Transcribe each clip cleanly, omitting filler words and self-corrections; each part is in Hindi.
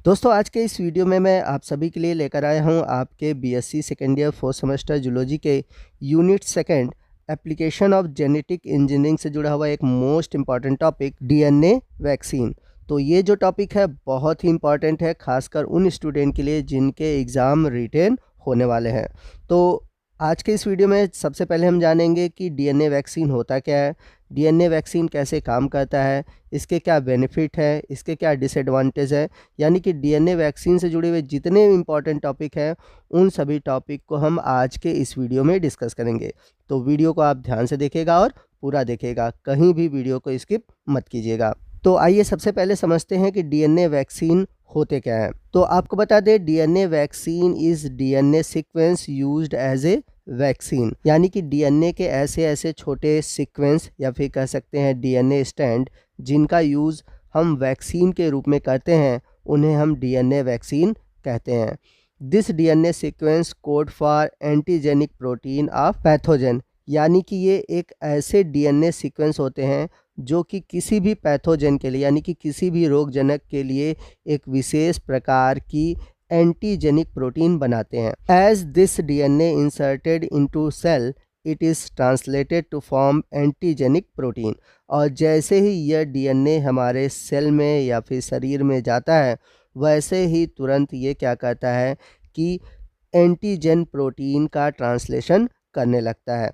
दोस्तों आज के इस वीडियो में मैं आप सभी के लिए लेकर आया हूं आपके BSc second year fourth semester zoology के unit second application of genetic engineering से जुड़ा हुआ एक most important topic DNA vaccine. तो ये जो टॉपिक है बहुत ही इम्पॉर्टेंट है, खासकर उन स्टूडेंट के लिए जिनके एग्ज़ाम रिटेन होने वाले हैं। तो आज के इस वीडियो में सबसे पहले हम जानेंगे कि डीएनए वैक्सीन होता क्या है, डीएनए वैक्सीन कैसे काम करता है, इसके क्या बेनिफिट है, इसके क्या डिसएडवांटेज है। यानी कि डीएनए वैक्सीन से जुड़े हुए जितने इम्पॉर्टेंट टॉपिक हैं उन सभी टॉपिक को हम आज के इस वीडियो में डिस्कस करेंगे। तो वीडियो को आप ध्यान से देखिएगा और पूरा देखिएगा, कहीं भी वीडियो को स्किप मत कीजिएगा। तो आइए सबसे पहले समझते हैं कि डीएनए वैक्सीन होते क्या हैं। तो आपको बता दें, DNA vaccine is DNA sequence used as a vaccine. यानी कि डीएनए के ऐसे छोटे सीक्वेंस या फिर कह सकते हैं डीएनए स्टैंड जिनका यूज़ हम वैक्सीन के रूप में करते हैं, उन्हें हम डीएनए वैक्सीन कहते हैं। This DNA sequence code for antigenic protein of pathogen. यानी कि ये एक ऐसे डीएनए सीक्वेंस होते हैं जो कि किसी भी पैथोजन के लिए यानी कि किसी भी रोगजनक के लिए एक विशेष प्रकार की एंटीजेनिक प्रोटीन बनाते हैं। As this DNA inserted into cell it is translated to form antigenic protein. और जैसे ही यह डीएनए हमारे सेल में या फिर शरीर में जाता है, वैसे ही तुरंत ये क्या करता है कि एंटीजन प्रोटीन का ट्रांसलेशन करने लगता है।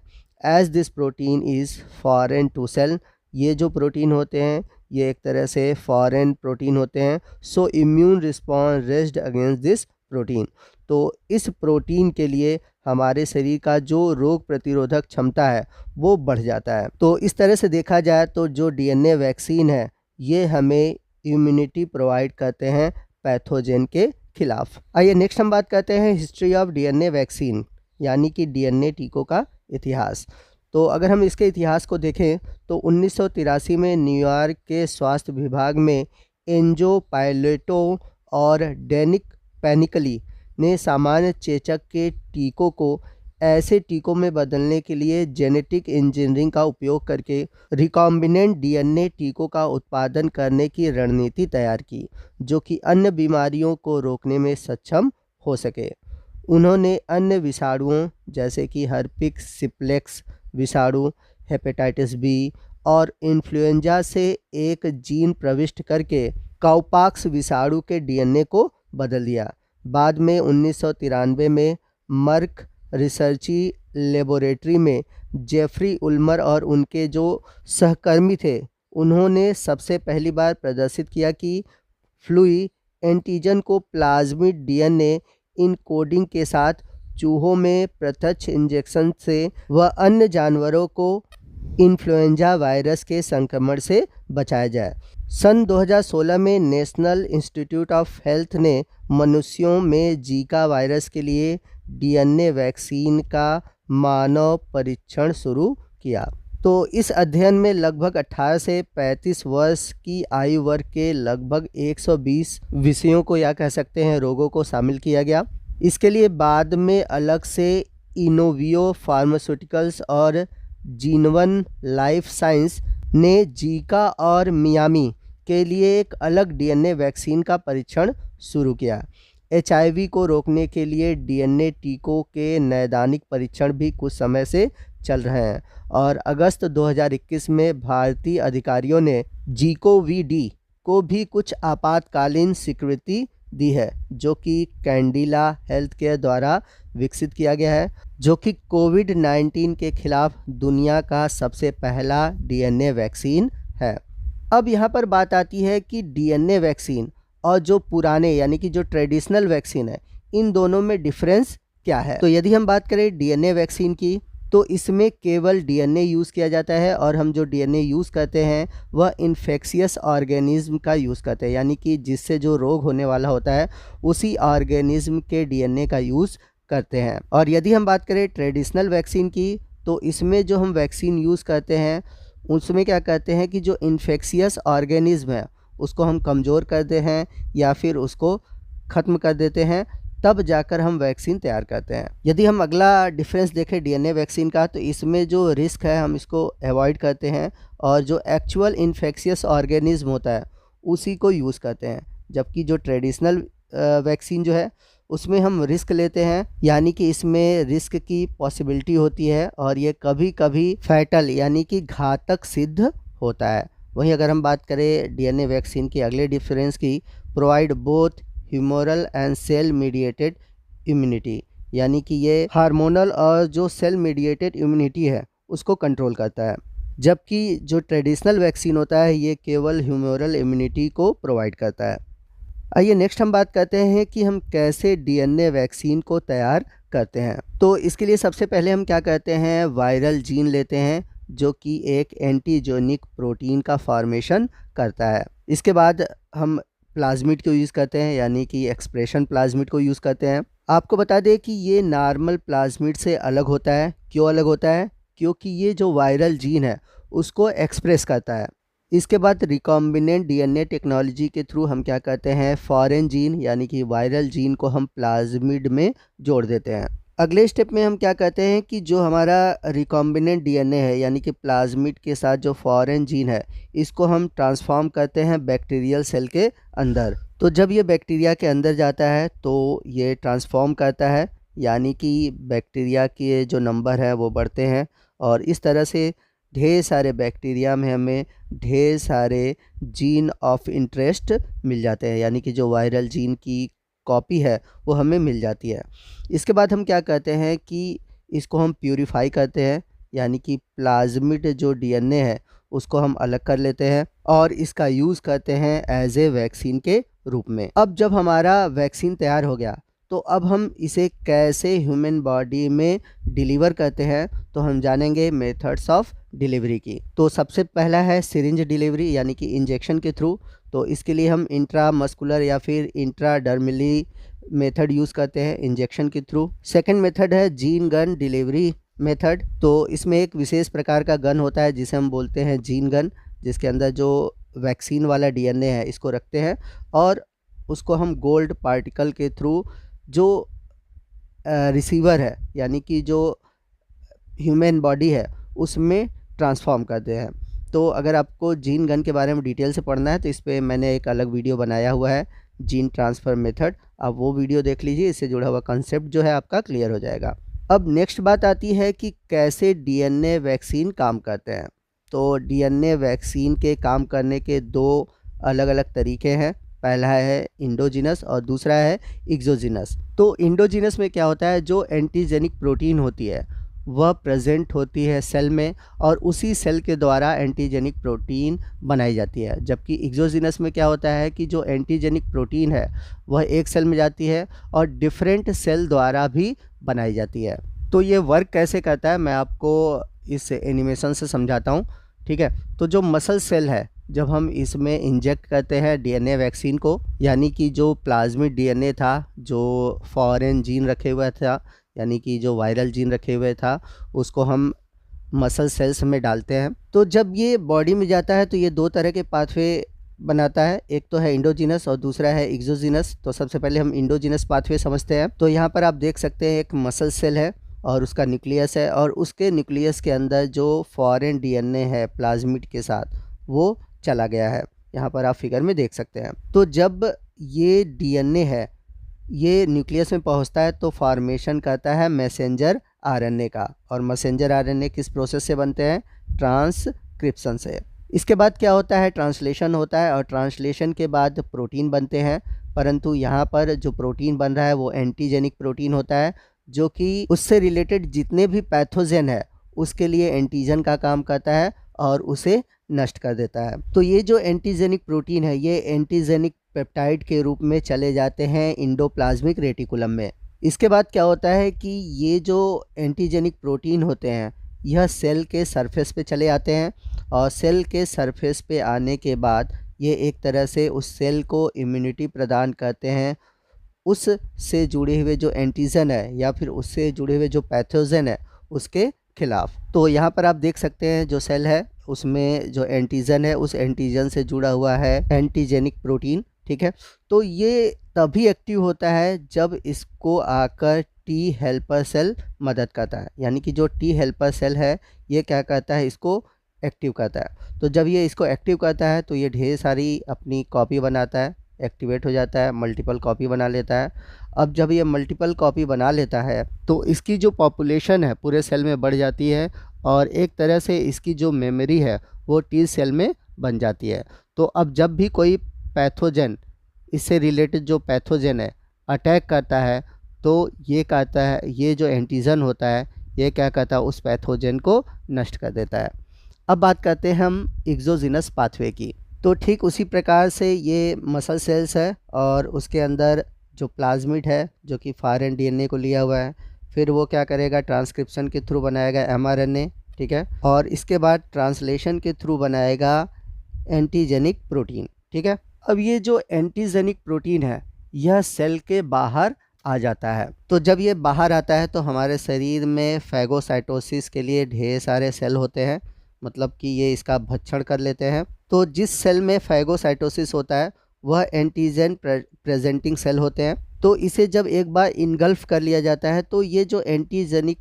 As this protein is foreign to cell, ये जो प्रोटीन होते हैं ये एक तरह से फॉरेन प्रोटीन होते हैं। So immune response raised against this protein. तो इस प्रोटीन के लिए हमारे शरीर का जो रोग प्रतिरोधक क्षमता है वो बढ़ जाता है। तो इस तरह से देखा जाए तो जो डीएनए वैक्सीन है ये हमें इम्यूनिटी प्रोवाइड करते हैं पैथोजन के खिलाफ। आइए नेक्स्ट हम बात करते हैं हिस्ट्री ऑफ डीएनए वैक्सीन, यानी कि डीएनए टीकों का इतिहास। तो अगर हम इसके इतिहास को देखें तो 1983 में न्यूयॉर्क के स्वास्थ्य विभाग में एंजो पायलेटो और डेनिक पैनिकली ने सामान्य चेचक के टीकों को ऐसे टीकों में बदलने के लिए जेनेटिक इंजीनियरिंग का उपयोग करके रिकॉम्बिनेंट डीएनए टीकों का उत्पादन करने की रणनीति तैयार की, जो कि अन्य बीमारियों को रोकने में सक्षम हो सके। उन्होंने अन्य विषाणुओं जैसे कि हर्पिक सिप्लेक्स विषाणु, हेपेटाइटिस बी और इन्फ्लुएंजा से एक जीन प्रविष्ट करके काउपाक्स विषाणु के डीएनए को बदल दिया। बाद में 1993 में मर्क रिसर्ची लेबोरेटरी में जेफरी उल्मर और उनके जो सहकर्मी थे, उन्होंने सबसे पहली बार प्रदर्शित किया कि फ्लूई एंटीजन को प्लाज्मिड डीएनए इनकोडिंग के साथ चूहों में प्रत्यक्ष इंजेक्शन से व अन्य जानवरों को इन्फ्लुएंजा वायरस के संक्रमण से बचाया जाए। सन 2016 में नेशनल इंस्टीट्यूट ऑफ हेल्थ ने मनुष्यों में जीका वायरस के लिए डीएनए वैक्सीन का मानव परीक्षण शुरू किया। तो इस अध्ययन में लगभग 18 से 35 वर्ष की आयु वर्ग के लगभग 120 विषयों को या कह सकते हैं रोगों को शामिल किया गया। इसके लिए बाद में अलग से इनोवियो फार्मास्यूटिकल्स और जीनवन लाइफ साइंस ने जीका और मियामी के लिए एक अलग डीएनए वैक्सीन का परीक्षण शुरू किया। एचआईवी को रोकने के लिए डीएनए टीकों के नैदानिक परीक्षण भी कुछ समय से चल रहे हैं और अगस्त 2021 में भारतीय अधिकारियों ने जीकोवीडी को भी कुछ आपातकालीन स्वीकृति दी है, जो कि कैंडिला हेल्थ केयर द्वारा विकसित किया गया है, जो कि कोविड-19 के खिलाफ दुनिया का सबसे पहला डीएनए वैक्सीन है। अब यहाँ पर बात आती है कि डीएनए वैक्सीन और जो पुराने यानी कि जो ट्रेडिशनल वैक्सीन है, इन दोनों में डिफरेंस क्या है। तो यदि हम बात करें डीएनए वैक्सीन की, तो इसमें केवल डीएनए यूज़ किया जाता है और हम जो डीएनए यूज़ करते हैं वह इन्फेक्शियस ऑर्गेनिज्म का यूज़ करते हैं, यानी कि जिससे जो रोग होने वाला होता है उसी ऑर्गेनिज्म के डीएनए का यूज़ करते हैं। और यदि हम बात करें ट्रेडिशनल वैक्सीन की, तो इसमें जो हम वैक्सीन यूज़ करते हैं उसमें क्या करते हैं कि जो इन्फेक्शियस ऑर्गेनिज्म है उसको हम कमज़ोर करते हैं या फिर उसको ख़त्म कर देते हैं, तब जाकर हम वैक्सीन तैयार करते हैं। यदि हम अगला डिफरेंस देखें डीएनए वैक्सीन का, तो इसमें जो रिस्क है हम इसको अवॉइड करते हैं और जो एक्चुअल इन्फेक्शियस ऑर्गेनिज्म होता है उसी को यूज़ करते हैं। जबकि जो ट्रेडिशनल वैक्सीन जो है उसमें हम रिस्क लेते हैं, यानी कि इसमें रिस्क की पॉसिबिलिटी होती है और ये कभी कभी फैटल यानी कि घातक सिद्ध होता है। वहीं अगर हम बात करें डीएनए वैक्सीन की अगले डिफरेंस की, provide both humoral and cell mediated immunity, यानी कि ये हार्मोनल और जो सेल मीडिएटेड इम्यूनिटी है उसको कंट्रोल करता है, जबकि जो ट्रेडिशनल वैक्सीन होता है ये केवल ह्यूमोरल इम्यूनिटी को प्रोवाइड करता है। आइए नेक्स्ट हम बात करते हैं कि हम कैसे डीएनए वैक्सीन को तैयार करते हैं। तो इसके लिए सबसे पहले हम क्या करते हैं, वायरल जीन लेते हैं जो कि एक एंटीजेनिक प्रोटीन का फॉर्मेशन करता है। इसके बाद हम प्लाज्मिड को यूज़ करते हैं, यानी कि एक्सप्रेशन प्लाज्मिड को यूज़ करते हैं। आपको बता दें कि ये नॉर्मल प्लाज्मिड से अलग होता है। क्यों अलग होता है? क्योंकि ये जो वायरल जीन है उसको एक्सप्रेस करता है। इसके बाद रिकॉम्बिनेंट डीएनए टेक्नोलॉजी के थ्रू हम क्या करते हैं, फॉरेन जीन यानी कि वायरल जीन को हम प्लाज्मिड में जोड़ देते हैं। अगले स्टेप में हम क्या करते हैं कि जो हमारा रिकॉम्बिनेंट डीएनए है यानी कि प्लाज्मिड के साथ जो फॉरेन जीन है इसको हम ट्रांसफॉर्म करते हैं बैक्टीरियल सेल के अंदर। तो जब ये बैक्टीरिया के अंदर जाता है तो ये ट्रांसफॉर्म करता है, यानी कि बैक्टीरिया के जो नंबर है वो बढ़ते हैं और इस तरह से ढेर सारे बैक्टीरिया में हमें ढेर सारे जीन ऑफ इंटरेस्ट मिल जाते हैं, यानी कि जो वायरल जीन की कॉपी है वो हमें मिल जाती है। इसके बाद हम क्या करते हैं कि इसको हम प्यूरिफाई करते हैं, यानी कि प्लाज्मिड जो डीएनए है उसको हम अलग कर लेते हैं और इसका यूज़ करते हैं एज ए वैक्सीन के रूप में। अब जब हमारा वैक्सीन तैयार हो गया तो अब हम इसे कैसे ह्यूमन बॉडी में डिलीवर करते हैं, तो हम जानेंगे मेथड्स ऑफ डिलीवरी की। तो सबसे पहला है सिरिंज डिलीवरी यानी कि इंजेक्शन के थ्रू। तो इसके लिए हम इंट्रामस्कुलर या फिर इंट्राडर्मली मेथड यूज़ करते हैं इंजेक्शन के थ्रू। सेकंड मेथड है जीन गन डिलीवरी मेथड। तो इसमें एक विशेष प्रकार का गन होता है जिसे हम बोलते हैं जीन गन, जिसके अंदर जो वैक्सीन वाला डीएनए है इसको रखते हैं और उसको हम गोल्ड पार्टिकल के थ्रू जो रिसीवर है यानी कि जो ह्यूमन बॉडी है उसमें ट्रांसफॉर्म करते हैं। तो अगर आपको जीन गन के बारे में डिटेल से पढ़ना है तो इस पर मैंने एक अलग वीडियो बनाया हुआ है, जीन ट्रांसफ़र मेथड। आप वो वीडियो देख लीजिए, इससे जुड़ा हुआ कंसेप्ट जो है आपका क्लियर हो जाएगा। अब नेक्स्ट बात आती है कि कैसे डीएनए वैक्सीन काम करते हैं। तो डीएनए वैक्सीन के काम करने के दो अलग अलग तरीके हैं। पहला है इंडोजिनस और दूसरा है एक्सोजिनस। तो इंडोजिनस में क्या होता है, जो एंटीजेनिक प्रोटीन होती है वह प्रेजेंट होती है सेल में और उसी सेल के द्वारा एंटीजेनिक प्रोटीन बनाई जाती है। जबकि एक्सोजिनस में क्या होता है कि जो एंटीजेनिक प्रोटीन है वह एक सेल में जाती है और डिफरेंट सेल द्वारा भी बनाई जाती है। तो ये वर्क कैसे करता है मैं आपको इस एनिमेशन से समझाता हूँ, ठीक है। तो जो मसल सेल है, जब हम इसमें इंजेक्ट करते हैं डीएनए वैक्सीन को, यानी कि जो प्लाज्मिड डीएनए था, जो फॉरेन जीन रखे हुआ था यानी कि जो वायरल जीन रखे हुए था, उसको हम मसल सेल्स में डालते हैं। तो जब ये बॉडी में जाता है तो ये दो तरह के पाथवे बनाता है, एक तो है इंडोजिनस और दूसरा है एक्सोजिनस। तो सबसे पहले हम इंडोजिनस पाथवे समझते हैं। तो यहाँ पर आप देख सकते हैं एक मसल सेल है और उसका न्यूक्लियस है और उसके न्यूक्लियस के अंदर जो फॉरेन डीएनए है प्लाज्मिड के साथ वो चला गया है, यहाँ पर आप फिगर में देख सकते हैं। तो जब ये डीएनए है ये न्यूक्लियस में पहुंचता है तो फॉर्मेशन करता है मैसेंजर आरएनए का, और मैसेंजर आरएनए किस प्रोसेस से बनते हैं, ट्रांसक्रिप्शन से। इसके बाद क्या होता है, ट्रांसलेशन होता है और ट्रांसलेशन के बाद प्रोटीन बनते हैं। परंतु यहाँ पर जो प्रोटीन बन रहा है वो एंटीजेनिक प्रोटीन होता है, जो कि उससे रिलेटेड जितने भी पैथोजन है उसके लिए एंटीजन का काम करता है और उसे नष्ट कर देता है। तो ये जो एंटीजेनिक प्रोटीन है ये एंटीजेनिक पेप्टाइड के रूप में चले जाते हैं इंडोप्लाज्मिक रेटिकुलम में। इसके बाद क्या होता है कि ये जो एंटीजेनिक प्रोटीन होते हैं यह सेल के सरफेस पे चले आते हैं और सेल के सरफेस पे आने के बाद ये एक तरह से उस सेल को इम्यूनिटी प्रदान करते हैं उससे जुड़े हुए जो एंटीजन है या फिर उससे जुड़े हुए जो पैथोजन है उसके खिलाफ। तो यहाँ पर आप देख सकते हैं जो सेल है उसमें जो एंटीजन है उस एंटीजन से जुड़ा हुआ है एंटीजेनिक प्रोटीन, ठीक है। तो ये तभी एक्टिव होता है जब इसको आकर टी हेल्पर सेल मदद करता है, यानी कि जो टी हेल्पर सेल है ये क्या करता है, इसको एक्टिव करता है। तो जब ये इसको एक्टिव करता है तो ये ढेर सारी अपनी कॉपी बनाता है, एक्टिवेट हो जाता है, मल्टीपल कॉपी बना लेता है। अब जब ये मल्टीपल कॉपी बना लेता है तो इसकी जो पॉपुलेशन है पूरे सेल में बढ़ जाती है और एक तरह से इसकी जो मेमोरी है वो टी सेल में बन जाती है। तो अब जब भी कोई पैथोजन, इससे रिलेटेड जो पैथोजन है अटैक करता है तो ये कहता है, ये जो एंटीजन होता है ये क्या कहता है, उस पैथोजन को नष्ट कर देता है। अब बात करते हैं हम एक्सोजिनस पाथवे की। तो ठीक उसी प्रकार से ये मसल सेल्स है और उसके अंदर जो प्लाज्मिड है जो कि फॉरेन डीएनए को लिया हुआ है, फिर वो क्या करेगा, ट्रांसक्रिप्शन के थ्रू बनाएगा एमआरएनए, ठीक है, और इसके बाद ट्रांसलेशन के थ्रू बनाएगा एंटीजेनिक प्रोटीन, ठीक है। अब ये जो एंटीजेनिक प्रोटीन है यह सेल के बाहर आ जाता है। तो जब ये बाहर आता है तो हमारे शरीर में फैगोसाइटोसिस के लिए ढेर सारे सेल होते हैं, मतलब कि ये इसका भक्षण कर लेते हैं। तो जिस सेल में फैगोसाइटोसिस होता है वह एंटीजन प्रेजेंटिंग सेल होते हैं। तो इसे जब एक बार इनगल्फ कर लिया जाता है तो ये जो एंटीजेनिक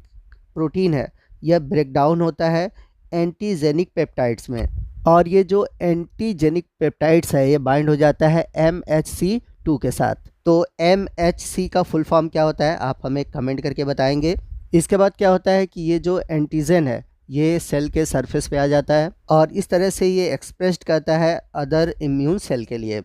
प्रोटीन है यह ब्रेकडाउन होता है एंटीजेनिक पेप्टाइड्स में, और ये जो एंटीजेनिक पेप्टाइड्स है ये बाइंड हो जाता है MHC2 के साथ। तो MHC का फुल फॉर्म क्या होता है आप हमें कमेंट करके बताएंगे। इसके बाद क्या होता है कि ये जो एंटीजन है ये सेल के सरफेस पे आ जाता है और इस तरह से ये एक्सप्रेस्ड करता है अदर इम्यून सेल के लिए,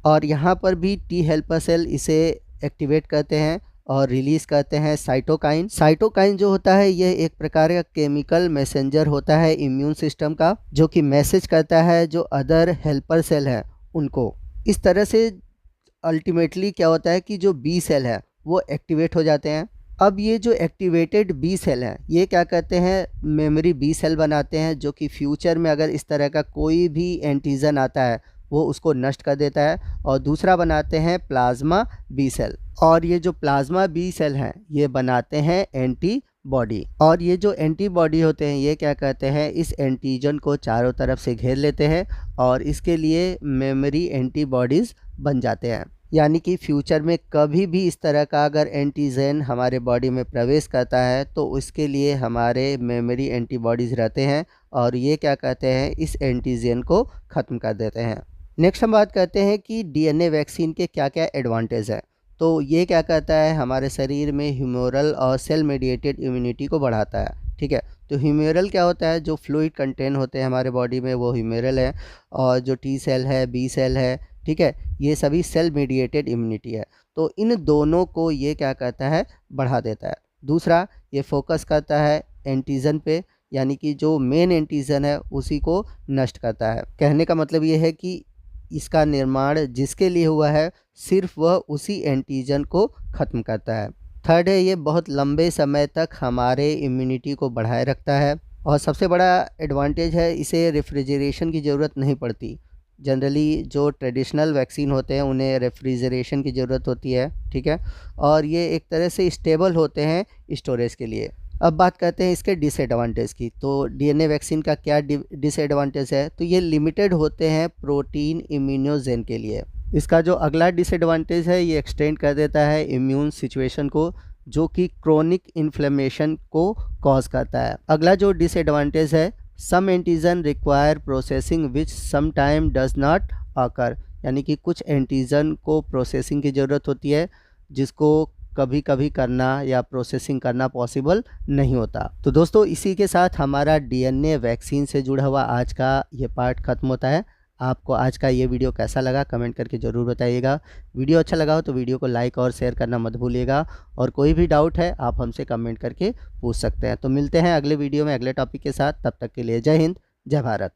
और यहाँ पर भी टी हेल्पर सेल इसे एक्टिवेट करते हैं और रिलीज़ करते हैं साइटोकाइन। साइटोकाइन जो होता है यह एक प्रकार का केमिकल मैसेंजर होता है इम्यून सिस्टम का, जो कि मैसेज करता है जो अदर हेल्पर सेल हैं उनको। इस तरह से अल्टीमेटली क्या होता है कि जो बी सेल है वो एक्टिवेट हो जाते हैं। अब ये जो एक्टिवेटेड बी सेल हैं ये क्या करते हैं, मेमोरी बी सेल बनाते हैं, जो कि फ्यूचर में अगर इस तरह का कोई भी एंटीजन आता है वो उसको नष्ट कर देता है। और दूसरा बनाते हैं प्लाज्मा बी सेल, और ये जो प्लाज्मा बी सेल हैं ये बनाते हैं एंटीबॉडी, और ये जो एंटीबॉडी होते हैं ये क्या करते हैं, इस एंटीजन को चारों तरफ से घेर लेते हैं और इसके लिए मेमोरी एंटीबॉडीज़ बन जाते हैं। यानी कि फ्यूचर में कभी भी इस तरह का अगर एंटीजन हमारे बॉडी में प्रवेश करता है तो उसके लिए हमारे मेमोरी एंटीबॉडीज़ रहते हैं और ये क्या कहते हैं, इस एंटीजन को ख़त्म कर देते हैं। नेक्स्ट हम बात करते हैं कि डीएनए वैक्सीन के क्या क्या एडवांटेज है। तो ये क्या कहता है, हमारे शरीर में ह्यूमोरल और सेल मेडिएटेड इम्यूनिटी को बढ़ाता है, ठीक है। तो ह्यूमोरल क्या होता है, जो फ्लूइड कंटेंट होते हैं हमारे बॉडी में वो ह्यूमोरल है, और जो टी सेल है, बी सेल है, ठीक है, ये सभी सेल मेडिएटेड इम्यूनिटी है। तो इन दोनों को ये क्या कहता है, बढ़ा देता है। दूसरा, ये फोकस करता है एंटीजन पे, यानी कि जो मेन एंटीजन है उसी को नष्ट करता है। कहने का मतलब ये है कि इसका निर्माण जिसके लिए हुआ है सिर्फ वह उसी एंटीजन को ख़त्म करता है। थर्ड है, ये बहुत लंबे समय तक हमारे इम्यूनिटी को बढ़ाए रखता है। और सबसे बड़ा एडवांटेज है, इसे रेफ्रिजरेशन की ज़रूरत नहीं पड़ती। जनरली जो ट्रेडिशनल वैक्सीन होते हैं उन्हें रेफ्रिजरेशन की ज़रूरत होती है, ठीक है, और ये एक तरह से स्टेबल होते हैं स्टोरेज के लिए। अब बात करते हैं इसके डिसएडवांटेज की। तो डीएनए वैक्सीन का क्या डिसएडवांटेज है, तो ये लिमिटेड होते हैं प्रोटीन इम्यूनोजेन के लिए। इसका जो अगला डिसएडवांटेज है ये एक्सटेंड कर देता है इम्यून सिचुएशन को, जो कि क्रोनिक इन्फ्लेमेशन को कॉज करता है। अगला जो डिसएडवांटेज है, some antigen require processing which some time does not occur, यानी कि कुछ एंटीजन को प्रोसेसिंग की ज़रूरत होती है जिसको कभी कभी करना या प्रोसेसिंग करना पॉसिबल नहीं होता। तो दोस्तों इसी के साथ हमारा डीएनए वैक्सीन से जुड़ा हुआ आज का ये पार्ट ख़त्म होता है। आपको आज का ये वीडियो कैसा लगा कमेंट करके ज़रूर बताइएगा। वीडियो अच्छा लगा हो तो वीडियो को लाइक और शेयर करना मत भूलिएगा, और कोई भी डाउट है आप हमसे कमेंट करके पूछ सकते हैं। तो मिलते हैं अगले वीडियो में अगले टॉपिक के साथ, तब तक के लिए जय हिंद, जय भारत।